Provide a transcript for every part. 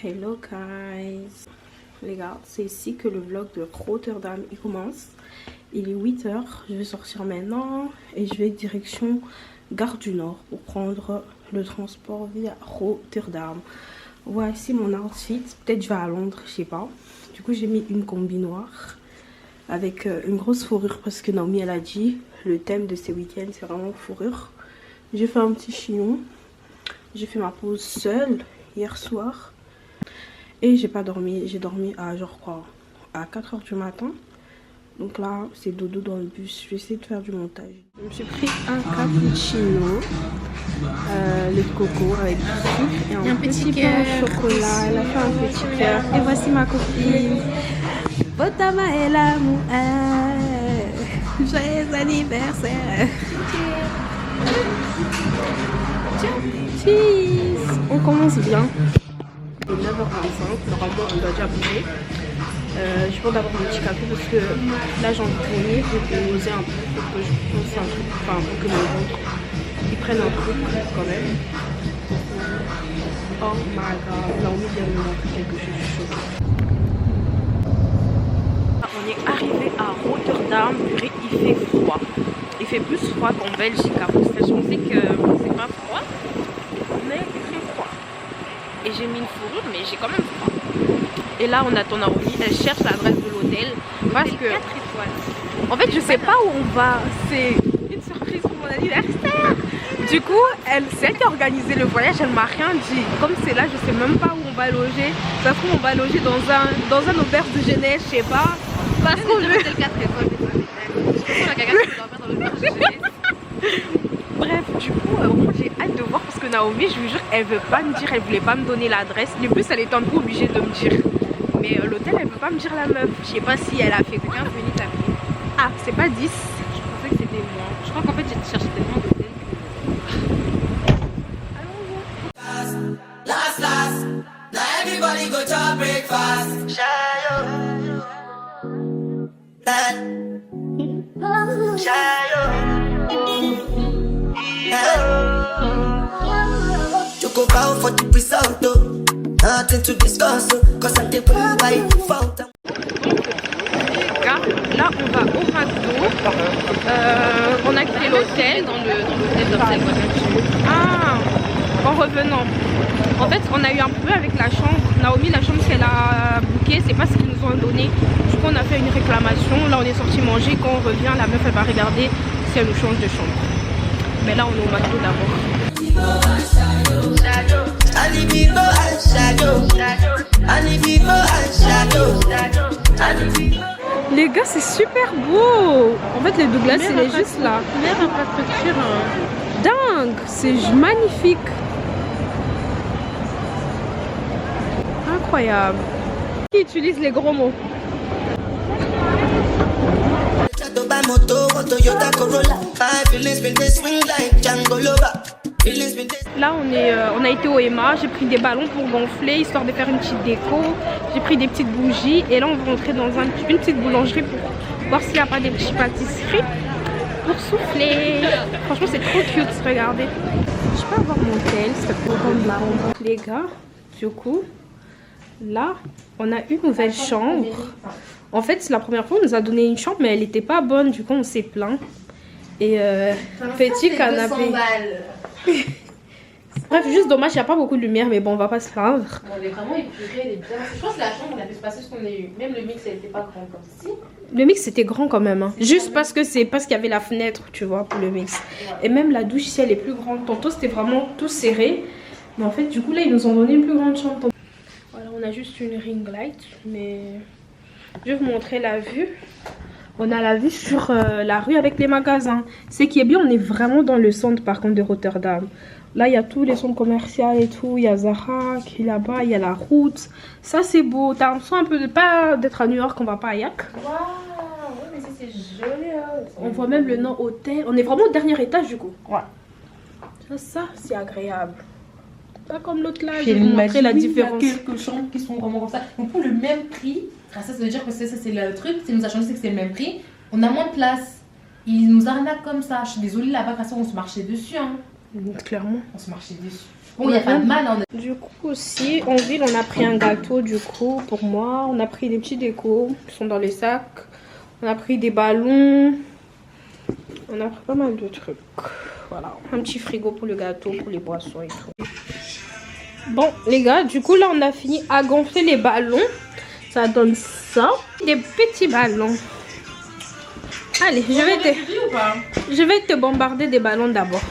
Hello guys, les gars, c'est ici que le vlog de Rotterdam il commence. Il est 8 h, je vais sortir maintenant et je vais direction Gare du Nord pour prendre le transport via Rotterdam. Voici mon outfit, peut-être je vais à Londres, je sais pas. Du coup j'ai mis une combi noire avec une grosse fourrure parce que Naomi elle a dit le thème de ces week-ends c'est vraiment fourrure. J'ai fait un petit chignon, j'ai fait ma pause seule hier soir. Et j'ai pas dormi, j'ai dormi à genre quoi, à 4 h du matin. Donc là, c'est dodo dans le bus. Je vais essayer de faire du montage. Je me suis pris un cappuccino, le coco avec du sucre et un petit pain au chocolat. Elle a fait un petit cœur. Et voici ma copine. Botama et l'amour. Joyeux anniversaire. Cheese. On commence bien. 9h25, normalement on doit déjà bouger. Je pense d'abord un petit café parce que là j'ai envie de vomir, je vais oser un peu pour que je pense un truc, enfin pour que mon ventre il prenne un truc quand même. Oh my god, Naomi vient de me montrer quelque chose de chaud. On est arrivé à Rotterdam, il fait froid. Il fait plus froid qu'en Belgique. À vos stations, on sait que c'est pas froid, mais il fait froid. Et j'ai mis une fourrure mais j'ai quand même froid. Et là on attend Naomi, elle cherche l'adresse de l'hôtel parce que 4 étoiles. En fait je sais pas où on va, c'est une surprise pour mon anniversaire. Du coup c'est elle qui a organisé le voyage, elle m'a rien dit. Comme c'est là je sais même pas où on va loger. Ça se trouve on va loger dans un auberge de jeunesse, je sais pas. Parce qu'on veut 4 étoiles. Bref, du coup, j'ai hâte de voir parce que Naomi, je vous jure, elle veut pas me dire, elle voulait pas me donner l'adresse. Du plus, elle est un peu obligée de me dire. Mais l'hôtel, elle veut pas me dire la meuf. Je sais pas si elle a fait 15 minutes à pied. Ah, c'est pas 10. Je pensais que c'était moins. Je crois qu'en fait, j'ai cherché tellement d'hôtels que... Allons-y. Last, now everybody go to breakfast. Choco bow for the result, nothing to discuss, cause I'm the blue white fault. Là on va au McDo, on a quitté l'hôtel dans l'hôtel Ah, en revenant. En fait on a eu un problème avec la chambre. Naomi, la chambre qu'elle a bookée, c'est pas ce qu'ils nous ont donné. Du coup on a fait une réclamation. Là on est sorti manger. Quand on revient, la meuf elle va regarder si elle nous change de chambre. Mais là on est au McDo d'abord. Les gars c'est super beau. En fait le Douglas il est juste là. Meilleure infrastructure. Dingue, c'est magnifique. Incroyable. Qui utilise les gros mots? Là on a été au Emma, j'ai pris des ballons pour gonfler histoire de faire une petite déco. J'ai pris des petites bougies et là on va rentrer dans une petite boulangerie pour voir s'il n'y a pas des petites pâtisseries pour souffler. Franchement c'est trop cute, regardez. Je peux avoir mon tel, c'est pour rendre marron. Les gars, du coup là on a une nouvelle chambre. En fait c'est la première fois on nous a donné une chambre mais elle n'était pas bonne, du coup on s'est plaint. Et petit canapé. Bref, juste dommage, il n'y a pas beaucoup de lumière, mais bon, on va pas se plaindre. Bon, elle est vraiment épurée, elle est bien. Je pense que la chambre, on a pu se passer ce qu'on a eu. Même le mix, elle n'était pas grand comme ci. Le mix, c'était grand quand même. Hein. Juste parce que c'est parce qu'il y avait la fenêtre, tu vois, pour le mix. Ouais. Et même la douche ici, elle est plus grande. Tantôt, c'était vraiment tout serré. Mais en fait, du coup, là, ils nous ont donné une plus grande chambre. Voilà, on a juste une ring light, mais je vais vous montrer la vue. On a la vue sur la rue avec les magasins. Ce qui est bien, on est vraiment dans le centre par contre de Rotterdam. Là, il y a tous les centres commerciaux et tout. Il y a Zara qui est là-bas, il y a la route. Ça, c'est beau. T'as l'impression un peu de pas d'être à New York, on va pas à Yak. Waouh, ouais, mais ça c'est joli. Hein. On voit même le nom hôtel. On est vraiment au dernier étage du coup. Ouais. Ça c'est agréable. Pas comme l'autre là, je vais vous montrer la différence. Il y a quelques chambres qui sont vraiment comme ça. Donc pour le même prix, ah, ça veut dire que ça c'est le truc, si nous a changé, c'est que c'est le même prix. On a moins de place. Ils nous arnaquent comme ça. Je suis désolée, là-bas, parce qu'on se marchait dessus. Hein. Clairement. On se marchait dessus. Bon, il n'y a pas de mal. Hein. Du coup aussi, en ville, on a pris un gâteau du coup pour moi. On a pris des petits décos qui sont dans les sacs. On a pris des ballons. On a pris pas mal de trucs. Voilà, un petit frigo pour le gâteau, pour les boissons et tout. Bon, les gars, du coup, là, on a fini à gonfler les ballons. Ça donne ça. Des petits ballons. Allez, je vais te bombarder des ballons d'abord.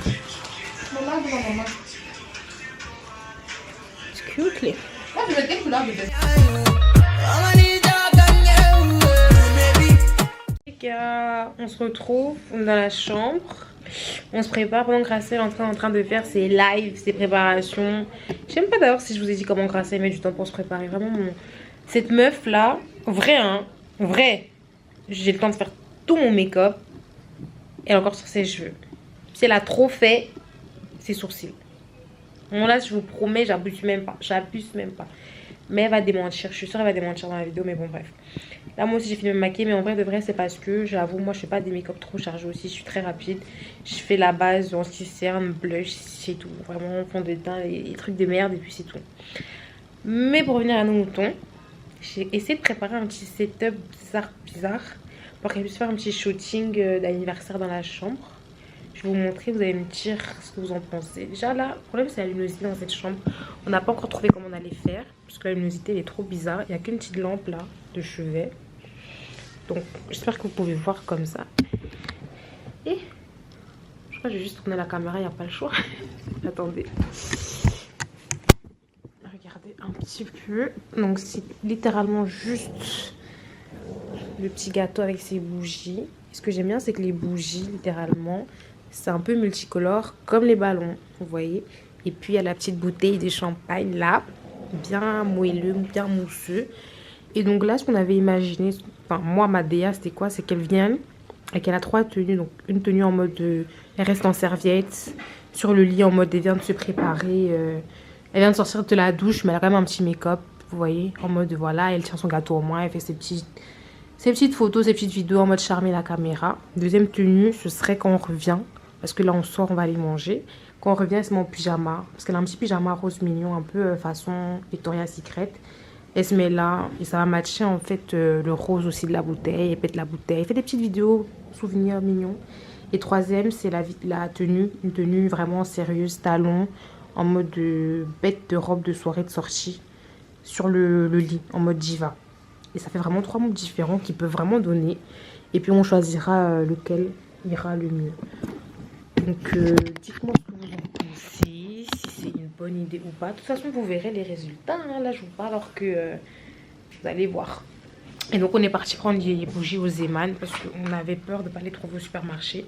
C'est cute, les. Moi, je vais quelle couleur de Les gars, on se retrouve dans la chambre. On se prépare pendant que Gracel est en train de faire ses lives, ses préparations. Je sais même pas d'ailleurs si je vous ai dit comment Gracel met du temps pour se préparer. Vraiment, cette meuf là, vrai hein, vrai. J'ai le temps de faire tout mon make-up. Et encore sur ses cheveux. Si elle a trop fait, ses sourcils. Bon là, je vous promets, j'abuse même pas. J'abuse même pas. Mais elle va démentir. Je suis sûre qu'elle va démentir dans la vidéo, mais bon bref. Là, moi aussi, j'ai fini de me maquiller. Mais en vrai, de vrai, c'est parce que, j'avoue, moi, je fais pas des make-up trop chargés aussi. Je suis très rapide. Je fais la base en cerne, blush, c'est tout. Vraiment, fond de teint, les trucs de merde, et puis c'est tout. Mais pour revenir à nos moutons, j'ai essayé de préparer un petit setup bizarre. Pour qu'elle puisse faire un petit shooting d'anniversaire dans la chambre. Je vais vous montrer, vous allez me dire ce que vous en pensez. Déjà là, le problème c'est la luminosité dans cette chambre. On n'a pas encore trouvé comment on allait faire. Parce que la luminosité elle est trop bizarre. Il n'y a qu'une petite lampe là de chevet. Donc j'espère que vous pouvez voir comme ça. Et je crois que je vais juste tourner la caméra, il n'y a pas le choix. Attendez. Regardez un petit peu. Donc c'est littéralement juste le petit gâteau avec ses bougies. Et ce que j'aime bien c'est que les bougies littéralement c'est un peu multicolore comme les ballons, vous voyez. Et puis il y a la petite bouteille de champagne là, bien moelleux, bien mousseux. Et donc là ce qu'on avait imaginé, enfin moi ma DA c'était quoi, c'est qu'elle vienne et qu'elle a 3 tenues. Donc une tenue en mode elle reste en serviette sur le lit en mode elle vient de se préparer, elle vient de sortir de la douche mais elle a quand même un petit make-up, vous voyez, en mode voilà, elle tient son gâteau en main, elle fait ses petites photos, ces petites vidéos en mode charmer la caméra. Deuxième tenue, ce serait quand on revient. Parce que là, on sort, on va aller manger. Quand on revient, elle se met en pyjama. Parce qu'elle a un petit pyjama rose mignon, un peu façon Victoria's Secret. Elle se met là et ça va matcher en fait le rose aussi de la bouteille. Elle pète la bouteille. Elle fait des petites vidéos, souvenirs mignons. Et troisième, c'est la tenue. Une tenue vraiment sérieuse, talon, en mode bête de robe de soirée de sortie. Sur le lit, en mode diva. Et ça fait vraiment 3 moods différents qui peuvent vraiment donner. Et puis on choisira lequel ira le mieux. Donc dites-moi ce que vous en pensez, si c'est une bonne idée ou pas. De toute façon vous verrez les résultats. Hein. Là je vous parle alors que vous allez voir. Et donc on est parti prendre les bougies au Zeeman parce qu'on avait peur de ne pas les trouver au supermarché.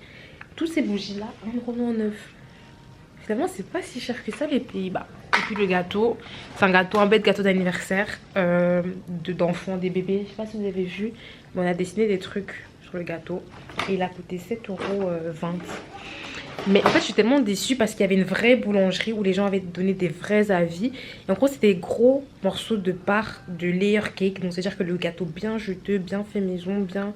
Toutes ces bougies là, 1,9 €. Finalement c'est pas si cher que ça les Pays-Bas. Et puis le gâteau, c'est un gâteau, un bête gâteau d'anniversaire d'enfants, des bébés. Je sais pas si vous avez vu, mais on a dessiné des trucs sur le gâteau. Et il a coûté 7,20 €. Mais en fait, je suis tellement déçue parce qu'il y avait une vraie boulangerie où les gens avaient donné des vrais avis. Et en gros, c'était des gros morceaux de part de layer cake. Donc, c'est-à-dire que le gâteau bien juteux, bien fait maison, bien...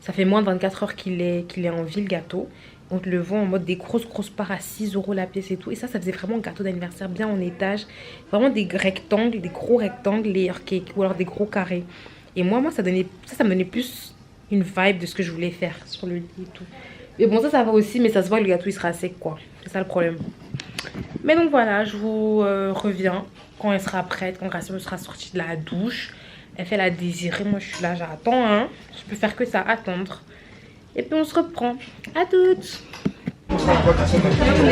Ça fait moins de 24 heures qu'il est en vie, le gâteau. On te le vend en mode des grosses parts à 6 € la pièce et tout. Et ça faisait vraiment un gâteau d'anniversaire bien en étage. Vraiment des rectangles, des gros rectangles layer cake ou alors des gros carrés. Et moi ça me donnait plus une vibe de ce que je voulais faire sur le lit et tout. Mais bon, ça va aussi, mais ça se voit que le gâteau il sera sec quoi. C'est ça le problème. Mais donc voilà, je vous reviens quand elle sera prête, quand Gracile sera sortie de la douche. Elle fait la désirée, moi je suis là, j'attends hein. Je peux faire que ça, attendre. Et puis on se reprend. À toutes. On est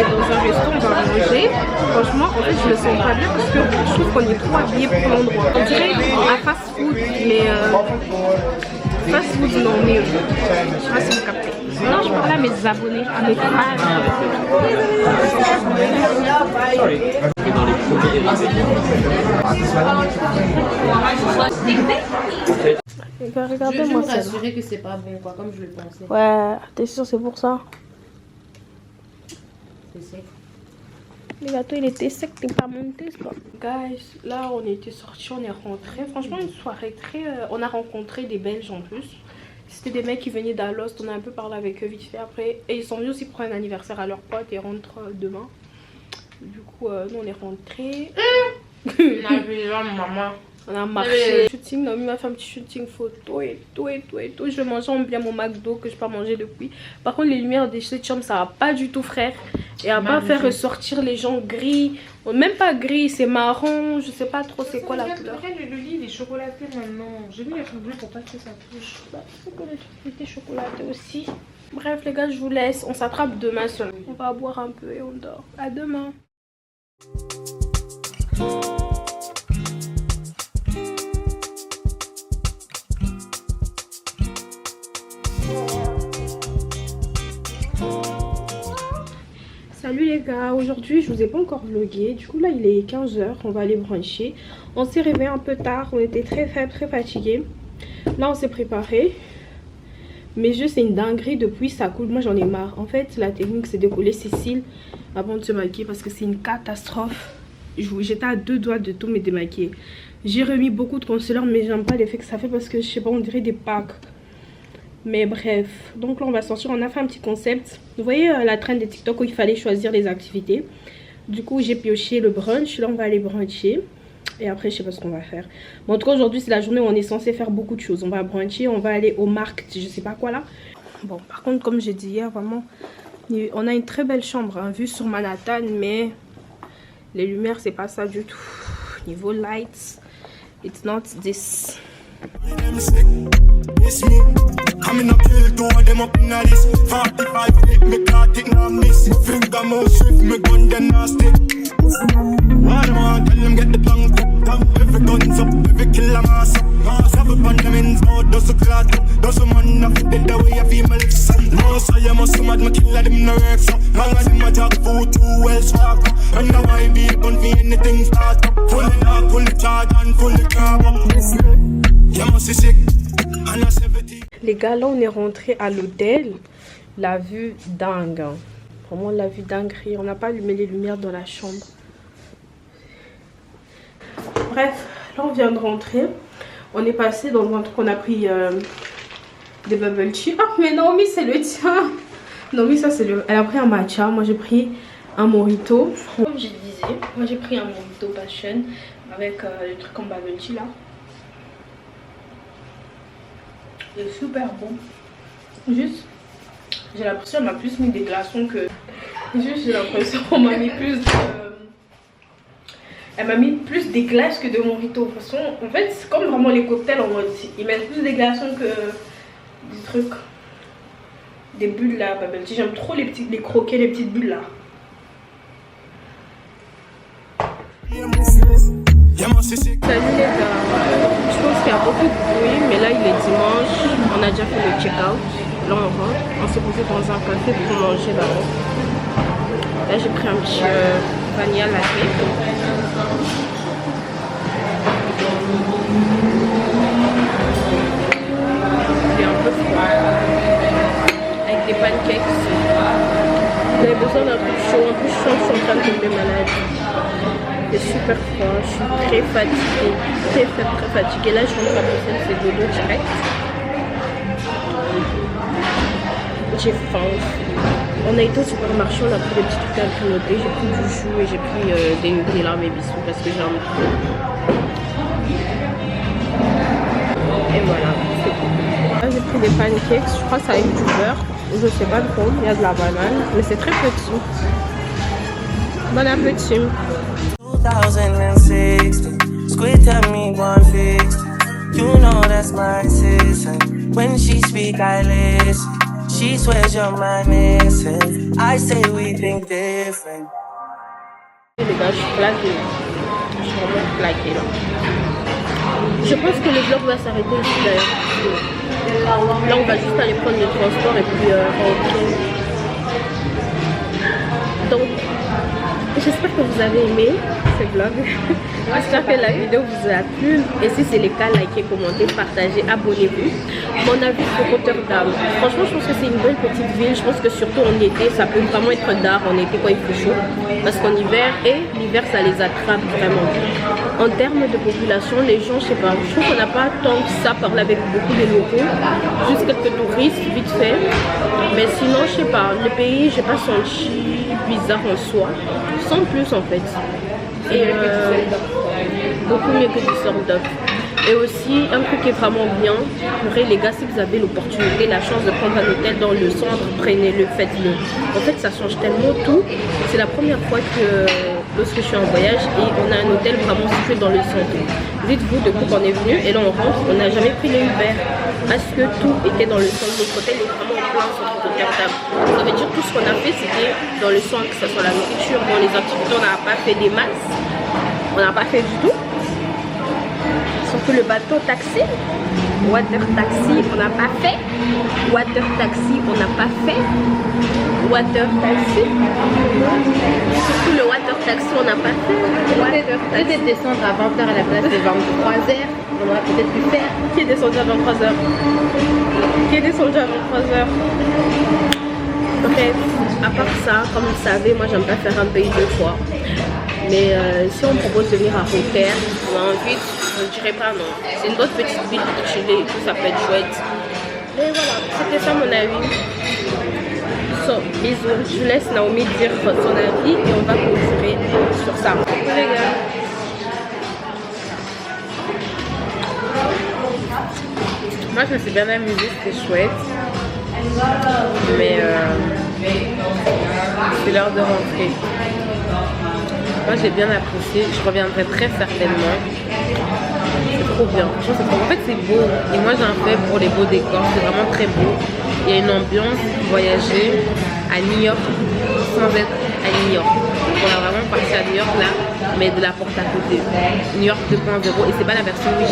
dans un resto, on va manger. Franchement, en fait, je me sens pas bien parce que je trouve qu'on est trop habillé pour l'endroit. On dirait un fast food, mais fast food non, mais je sais pas si vous captez. Non, je parle à mes abonnés, à mes fans. Regardez-moi ça. Je veux m'assurer que c'est pas bon, quoi, comme je le pensais. Ouais, t'es sûr, c'est pour ça. C'est sec. Le gâteau, il était sec, t'es pas monté, ça. Guys, là, on était sortis, on est rentrés. Franchement, une soirée très... on a rencontré des Belges en plus. C'était des mecs qui venaient d'Alost, on a un peu parlé avec eux vite fait après. Et ils sont venus aussi pour un anniversaire à leur pote et rentrent demain. Du coup, nous on est rentrés. On a vu maman. On a marché. Shooting, Naomi m'a fait un petit shooting photo et tout. Je mangeais bien mon McDo que je n'ai pas mangé depuis. Par contre, les lumières de cette chambre, ça va pas du tout, frère. Et à pas faire ressortir les gens gris. Même pas gris, c'est marron. Je sais pas trop c'est quoi la couleur. Le lit il est chocolaté maintenant. J'ai mis les trucs bleus pour pas que ça touche. Bah, c'est que les trucs étaient chocolatés aussi. Bref, les gars, je vous laisse. On s'attrape demain seul. On va boire un peu et on dort. À demain. Salut les gars, aujourd'hui je vous ai pas encore vlogué, du coup là il est 15 h, on va aller bruncher. On s'est réveillé un peu tard, on était très faibles, très fatigués. Là on s'est préparé. Mes yeux c'est une dinguerie, depuis ça coule, moi j'en ai marre. En fait la technique c'est de coller ses cils avant de se maquiller parce que c'est une catastrophe. J'étais à 2 doigts de tout me démaquiller. J'ai remis beaucoup de concealer mais j'aime pas l'effet que ça fait parce que je sais pas, on dirait des packs. Mais bref, donc là on va sortir, on a fait un petit concept. Vous voyez la trend des TikTok où il fallait choisir les activités. Du coup j'ai pioché le brunch, là on va aller bruncher. Et après je sais pas ce qu'on va faire. Mais en tout cas aujourd'hui c'est la journée où on est censé faire beaucoup de choses. On va bruncher, on va aller au market, je sais pas quoi là. Bon par contre comme j'ai dit hier, vraiment on a une très belle chambre, hein, vue sur Manhattan. Mais les lumières c'est pas ça du tout. Niveau lights, it's not this. I'm in a kill two of them up in a list. 45 feet, me can't take no miss. Finger more swift, me gun them nasty. What am I tell them get the tongue quick. Every guns up, every kill a mass up. Mass have a band them in out, does a clot up. Does a man up, dead the way I feel my lips. No, so you must mad, me kill them no works up. Long as him a talk food, too well swag up. And now I be gun for anything start up. Fully lock, fully charge and fully carb up. You must be sick. Les gars, là on est rentré à l'hôtel. La vue dingue, hein. Vraiment la vue dinguerie. On n'a pas allumé les lumières dans la chambre. Bref, là on vient de rentrer. On est passé dans un truc, on a pris des bubble tea. Ah mais Naomi c'est le tien. Naomi ça c'est le... Elle a pris un matcha, moi j'ai pris un mojito. Comme je disais, moi j'ai pris un mojito passion avec le truc en bubble tea là. C'est super bon. Juste, j'ai l'impression qu'on m'a plus mis des glaçons que... Juste, j'ai l'impression qu'on m'a mis plus de... Elle m'a mis plus des glaces que de mojito. De toute façon, en fait, c'est comme vraiment les cocktails en mode... Ils mettent plus des glaçons que des trucs. Des bulles là, bubble tea. J'aime trop les croquer, les petites bulles là. Salut les gars, je pense qu'il y a beaucoup de bruit, mais là il est dimanche, on a déjà fait le check-out. Là on rentre, on s'est posé dans un café pour manger d'abord. Là j'ai pris un petit vanilla latte. Il est un peu froid, avec des pancakes. J'avais besoin d'un truc chaud, en plus je suis en train de tomber malade. C'est super froid, je suis très fatiguée, très fatiguée. Là je rentre à la c'est dodo direct. J'ai faim aussi. On a été au supermarché, on a pris des petits trucs à grignoter. J'ai pris du chou et j'ai pris des Nutella mes bisous parce que j'ai un peu. Et voilà, c'est tout. Là j'ai pris des pancakes, je crois que c'est avec du beurre. Je sais pas trop, il y a de la banane, mais c'est très petit. Bon appétit. 2060, squid tell me 150. You know that's my sister. When she speak, I listen. She swears you're my missing. I say we think different. Les gars, je suis claquée. Je suis vraiment claquée là. Je pense que le vlog va s'arrêter ici d'ailleurs. Là, on va juste aller prendre le transport et puis rentrer. Donc, j'espère que vous avez aimé ce vlog. J'espère que la vidéo vous a plu. Et si c'est le cas, likez, commentez, partagez, abonnez-vous. Mon avis sur Rotterdam. Franchement, je pense que c'est une belle petite ville. Je pense que surtout en été, ça peut vraiment être d'art en été quand il fait chaud. Parce qu'en hiver, l'hiver, ça les attrape vraiment. En termes de population, les gens, je sais pas, je trouve qu'on n'a pas tant que ça parlé avec beaucoup de locaux. Juste quelques touristes, vite fait. Mais sinon, je sais pas, le pays, j'ai pas senti bizarre en soi. Sans plus en fait. Et beaucoup mieux que du Düsseldorf. Et aussi un truc qui est vraiment bien, les gars, si vous avez l'opportunité, la chance de prendre un hôtel dans le centre, prenez-le, faites-le. En fait, ça change tellement tout. C'est la première fois que lorsque je suis en voyage et on a un hôtel vraiment situé dans le centre. Dites-vous, depuis qu'on est venu et là on rentre, on n'a jamais pris les Uber parce que tout était dans le centre. Notre hôtel est vraiment en plein centre de Rotterdam. Ça veut dire que tout ce qu'on a fait, c'était dans le centre, que ce soit la nourriture, dans les activités, on n'a pas fait des masses. On n'a pas fait du tout. Surtout le bateau taxi, water taxi, on n'a pas fait. Water taxi, on n'a pas fait. Water taxi. Surtout le water taxi, on n'a pas fait. Peut-être descendre à 20h à la place de 23h. On aurait peut-être pu faire. Qui est descendu à 23h? Qui est descendu à 23h? Bref, à part ça, comme vous le savez, moi j'aime pas faire un pays deux fois. Mais si on me propose de venir à Rotterdam, on a envie, je ne dirais pas non. C'est une autre petite ville pour chiller et tout, ça peut être chouette. Mais voilà, c'était ça mon avis. So, bisous, je laisse Naomi dire son avis et on va clôturer sur ça. Les gars. Moi je me suis bien amusée, c'était chouette. Mais c'est l'heure de rentrer. Moi j'ai bien apprécié, je reviendrai très certainement. C'est trop bien. En fait c'est beau et moi j'ai un fait pour les beaux décors, c'est vraiment très beau. Il y a une ambiance voyager à New York sans être à New York. Donc on a vraiment parti à New York là, mais de la porte à côté. New York 2.0 et c'est pas la version Wish.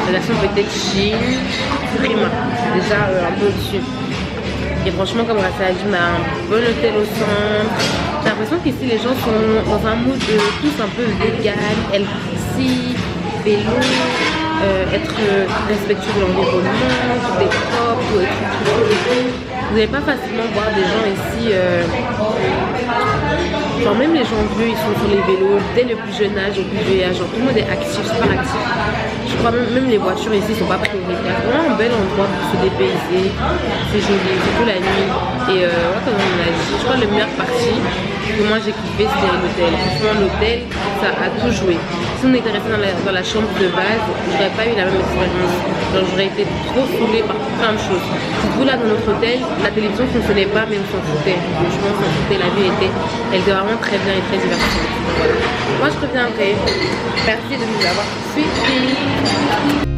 La version peut-être Chine, Prima, déjà un peu au-dessus. Et franchement, comme Racia a dit, on a un bon hôtel au centre. J'ai l'impression qu'ici les gens sont dans un mood tous un peu vegan, healthy, vélo, être respectueux de l'environnement, tout est propre, tout est tout. Vous n'allez pas facilement voir des gens ici, genre même les gens vieux, ils sont sur les vélos, dès le plus jeune âge au plus vieux âge, genre tout le monde est actif, super actif. Je crois même les voitures ici sont pas prioritaires. Vraiment un bel endroit pour se dépayser, c'est joli, surtout la nuit. Et comme on a dit, je crois que le meilleur parti que moi j'ai kiffé c'était l'hôtel. Franchement l'hôtel, ça a tout joué. Si on était resté dans la chambre de base, j'aurais pas eu la même expérience. Genre j'aurais été trop saoulée par plein de choses. Dites-vous là dans notre hôtel, la télévision ne fonctionnait pas mais on s'en foutait. Franchement on s'en foutait, la vie elle était vraiment très bien et très divertissante. Voilà. Moi je reviendrai. Merci de nous avoir suivis.